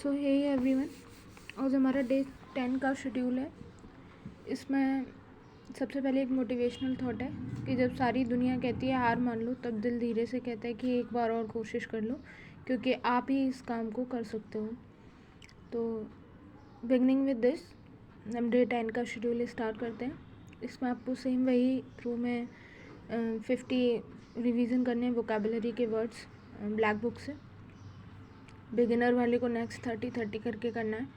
सो hey everyone, आज हमारा day 10 का शेड्यूल है। इसमें सबसे पहले एक मोटिवेशनल थॉट है कि जब सारी दुनिया कहती है हार मान लो, तब दिल धीरे से कहता है कि एक बार और कोशिश कर लो, क्योंकि आप ही इस काम को कर सकते हो। तो बिगनिंग विद दिस हम डे 10 का शेड्यूल स्टार्ट करते हैं। इसमें आपको सेम वही थ्रू में 50 रिवीजन करने हैं वोकेबलरी के वर्ड्स ब्लैक बुक से। बिगिनर वाले को नेक्स्ट 30 करके करना है।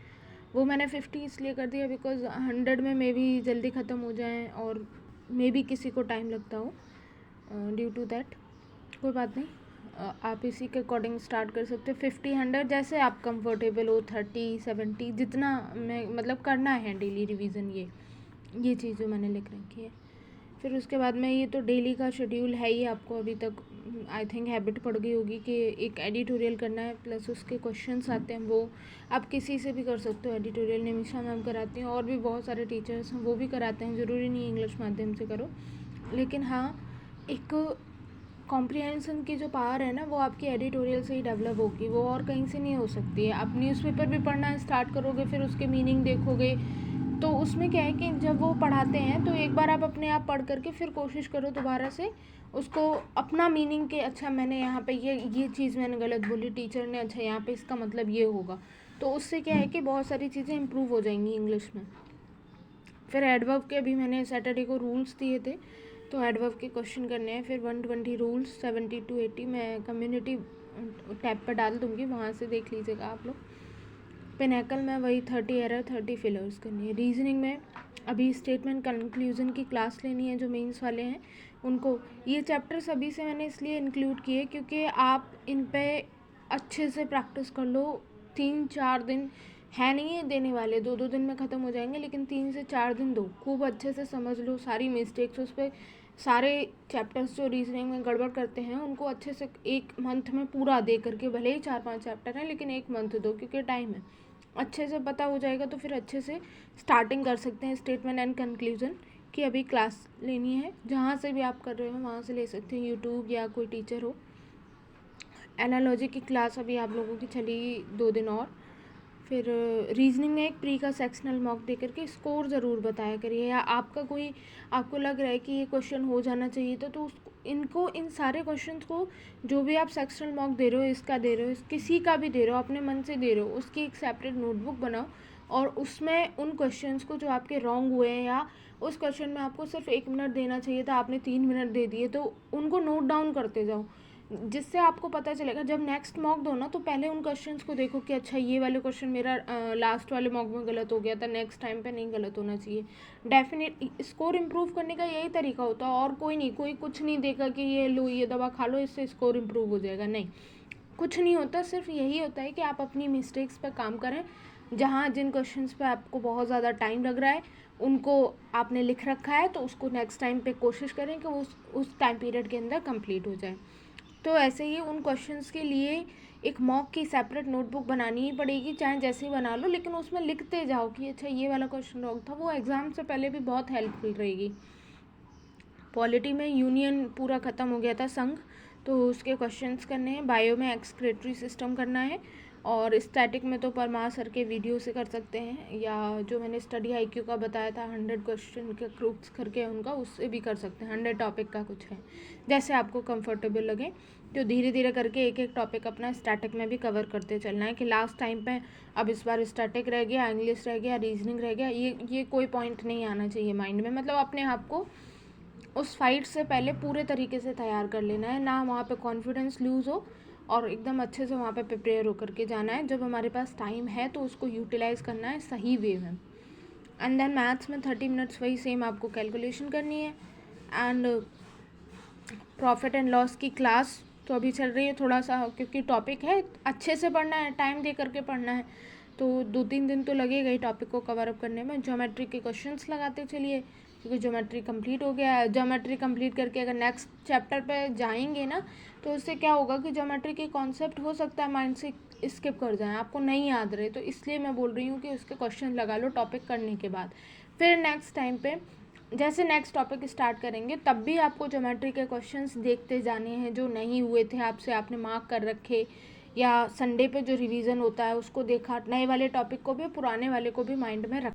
वो मैंने 50 इसलिए कर दिया बिकॉज 100 में मे बी जल्दी ख़त्म हो जाए और मे बी किसी को टाइम लगता हो ड्यू टू दैट। कोई बात नहीं, आप इसी के अकॉर्डिंग स्टार्ट कर सकते हो। 50 100 जैसे आप कंफर्टेबल हो, 30 70 जितना मैं मतलब करना है डेली रिवीजन। ये चीज़ जो मैंने लिख रखी है। फिर उसके बाद में ये तो डेली का शेड्यूल है ही, आपको अभी तक आई थिंक हैबिट पड़ गई होगी कि एक एडिटोरियल करना है, प्लस उसके क्वेश्चंस आते हैं। वो आप किसी से भी कर सकते हो। एडिटोरियल निमिषा मैम कराती हैं और भी बहुत सारे टीचर्स हैं, वो भी कराते हैं। ज़रूरी नहीं इंग्लिश माध्यम से करो, लेकिन हाँ, एक कॉम्प्रिहेंशन की जो पावर है ना, वो आपकी एडिटोरियल से ही डेवलप होगी, वो और कहीं से नहीं हो सकती है। आप न्यूज़पेपर भी पढ़ना स्टार्ट करोगे, फिर उसके मीनिंग देखोगे, तो उसमें क्या है कि जब वो पढ़ाते हैं तो एक बार आप अपने आप पढ़ करके फिर कोशिश करो दोबारा से उसको अपना मीनिंग के, अच्छा मैंने यहाँ पे ये चीज़ मैंने गलत बोली टीचर ने, अच्छा यहाँ पे इसका मतलब ये होगा। तो उससे क्या है कि बहुत सारी चीज़ें इम्प्रूव हो जाएंगी इंग्लिश में। फिर एडवर्ब के भी मैंने सैटरडे को रूल्स दिए थे, तो एडवर्ब के क्वेश्चन करने हैं। फिर 120 रूल्स 70 to 80 मैं कम्युनिटी टैब पर डाल दूँगी, वहाँ से देख लीजिएगा आप लोग। पिनैकल में वही 30 एरर 30 फिलर्स करनी है। रीजनिंग में अभी स्टेटमेंट कंक्लूजन की क्लास लेनी है जो मेंस वाले हैं उनको। ये चैप्टर्स अभी से मैंने इसलिए इंक्लूड किए क्योंकि आप इन पे अच्छे से प्रैक्टिस कर लो। 3-4 दिन है नहीं है देने वाले, 2-2 दिन में ख़त्म हो जाएंगे, लेकिन 3 से 4 दिन दो, खूब अच्छे से समझ लो सारी मिस्टेक्स उस पर। सारे चैप्टर्स जो रीजनिंग में गड़बड़ करते हैं उनको अच्छे से एक मंथ में पूरा दे करके, भले ही 4-5 चैप्टर हैं लेकिन एक मंथ दो, क्योंकि टाइम है, अच्छे से पता हो जाएगा। तो फिर अच्छे से स्टार्टिंग कर सकते हैं स्टेटमेंट एंड कंक्लूजन की। अभी क्लास लेनी है, जहाँ से भी आप कर रहे हो वहाँ से ले सकते हैं, यूट्यूब या कोई टीचर हो। एनालॉजी की क्लास अभी आप लोगों की चली 2 दिन और। फिर रीजनिंग में एक प्री का सेक्शनल मॉक दे करके स्कोर ज़रूर बताया करिए, या आपको लग रहा है कि ये क्वेश्चन हो जाना चाहिए था, तो इनको इन सारे क्वेश्चंस को जो भी आप सेक्शनल मॉक दे रहे हो, इसका दे रहे हो, किसी का भी दे रहे हो, अपने मन से दे रहे हो, उसकी एक सेपरेट नोटबुक बनाओ और उसमें उन क्वेश्चंस को जो आपके रॉन्ग हुए हैं, या उस क्वेश्चन में आपको सिर्फ 1 मिनट देना चाहिए था, आपने 3 मिनट दे दिए, तो उनको नोट डाउन करते जाओ, जिससे आपको पता चलेगा। जब नेक्स्ट मॉक दो ना, तो पहले उन क्वेश्चंस को देखो कि अच्छा ये वाले क्वेश्चन मेरा लास्ट वाले मॉक में गलत हो गया था, नेक्स्ट टाइम पे नहीं गलत होना चाहिए। डेफिनेट स्कोर इम्प्रूव करने का यही तरीका होता है, और कोई नहीं, कोई कुछ नहीं देगा कि ये लो ये दवा खा लो इससे स्कोर इम्प्रूव हो जाएगा, नहीं, कुछ नहीं होता। सिर्फ यही होता है कि आप अपनी मिस्टेक्स पर काम करें। जहाँ जिन क्वेश्चंस पे आपको बहुत ज़्यादा टाइम लग रहा है उनको आपने लिख रखा है, तो उसको नेक्स्ट टाइम पे कोशिश करें कि उस टाइम पीरियड के अंदर कंप्लीट हो जाए। तो ऐसे ही उन क्वेश्चंस के लिए एक मॉक की सेपरेट नोटबुक बनानी ही पड़ेगी, चाहे जैसे ही बना लो, लेकिन उसमें लिखते जाओ कि अच्छा ये वाला क्वेश्चन रॉन्ग था। वो एग्ज़ाम से पहले भी बहुत हेल्पफुल रहेगी। पॉलिटी में यूनियन पूरा ख़त्म हो गया था, संघ, तो उसके क्वेश्चंस करने हैं। बायो में एक्सक्रीटरी सिस्टम करना है, और स्टैटिक में तो परमार सर के वीडियो से कर सकते हैं, या जो मैंने स्टडी IQ का बताया था 100 क्वेश्चन के ग्रुप्स करके उनका, उससे भी कर सकते हैं। 100 टॉपिक का कुछ है, जैसे आपको कंफर्टेबल लगे। तो धीरे धीरे करके एक एक टॉपिक अपना स्टैटिक में भी कवर करते चलना है, कि लास्ट टाइम पे अब इस बार स्टैटिक रह गया, इंग्लिश रह गया, रीजनिंग रह गया, ये कोई पॉइंट नहीं आना चाहिए माइंड में। मतलब अपने आप को उस फाइट से पहले पूरे तरीके से तैयार कर लेना है, ना वहाँ पे कॉन्फिडेंस लूज़ हो, और एकदम अच्छे से वहाँ पे प्रिपेयर होकर के जाना है। जब हमारे पास टाइम है तो उसको यूटिलाइज़ करना है सही वे में। एंड देन मैथ्स में 30 मिनट्स वही सेम आपको कैलकुलेशन करनी है। एंड प्रॉफिट एंड लॉस की क्लास तो अभी चल रही है, थोड़ा सा क्योंकि टॉपिक है, अच्छे से पढ़ना है, टाइम दे करके पढ़ना है, तो 2-3 दिन तो लगेगा ही टॉपिक को कवर अप करने में। ज्योमेट्री के क्वेश्चंस लगाते चलिए, क्योंकि ज्योमेट्री कंप्लीट हो गया है। ज्योमेट्री कंप्लीट करके अगर नेक्स्ट चैप्टर पे जाएंगे ना, तो उससे क्या होगा कि ज्योमेट्री के कॉन्सेप्ट हो सकता है माइंड से स्किप कर जाएं, आपको नहीं याद रहे, तो इसलिए मैं बोल रही हूँ कि उसके क्वेश्चन लगा लो टॉपिक करने के बाद। फिर नेक्स्ट टाइम पे जैसे नेक्स्ट टॉपिक स्टार्ट करेंगे, तब भी आपको ज्योमेट्री के क्वेश्चंस देखते जाने हैं जो नहीं हुए थे आपसे, आपने मार्क कर रखे, या संडे पे जो रिवीजन होता है उसको देखा, नए वाले टॉपिक को भी पुराने वाले को भी माइंड में रखा।